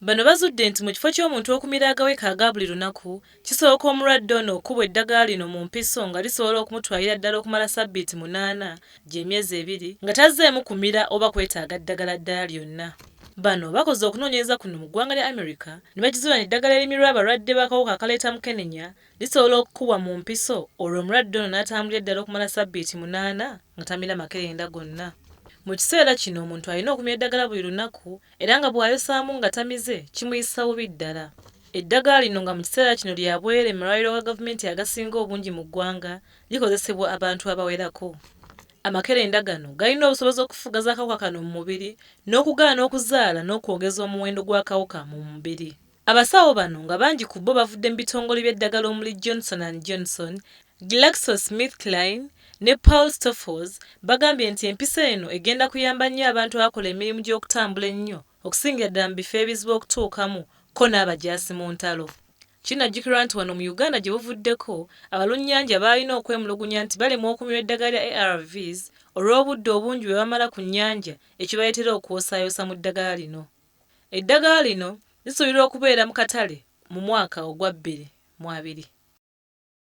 Bano bazudde nti mu kifo ky'omuntu okumira agaweka aga buli lunaku, kisoboka omulwadde ono okubwa eddagala lino mu mpiso nga lisobola okumutwalira ddala okumala ssabbiiti 8 gy'emyezi 2 nga tazzeemu kumira oba kwetaaga ddagala ddala lyonna. Bano bakoze okunoonyereza kuno mu ggwanga lya America ne bakizuula eddagala erimirwa abalwadde b'akawuka akaleeta mukenenya lisobola okukubwa mu mpiso olwo omulwadde ono n'atambulira ddala okumala ssabbiiti 8 nga tamira makerenda gonna. Mu kiseera kino omuntu alina okumira eddagala buli lunaku era nga bw'ayosaamu nga tamize kimuyisa bubi ddala. Eddagala lino nga mu kiseera kino lya bwereere mu malwaliro ga gavumenti agasinga obungi mu ggwanga likozesebwa abantu abawerako. Amakerenda gano galina obusobozi okufugaza akawuka kano mu mubiri n'okugaana okuzaala n'okwongeza omuwendo gw'akawuka mu mubiri. Abasawo bano nga bangi ku bo bavudde mu bitongole by'eddagala omuli Johnson & Johnson, GlaxoSmithKline ne Paul Stoffels bagambye nti empisa eno egenda kuyamba nnyo abantu abakola emirimu gy'okutambula ennyo okusingira ddala mu bifo ebizibu okutuukamu ko n'abajaasi mu ntalo. Kinajjukirwa nti wano mu Uganda gye buvuddeko abalunnyanja baalina okwemulugunya nti balemwa okumirwa eddagala lya ARVs olw'obudde obungi bwe bamala ku nnyanja ekibaletera okwosaayoosa mu ddagala lino. Eddagala lino lisuubirwa okubeera mu katale mu mwaka ogwa 2020.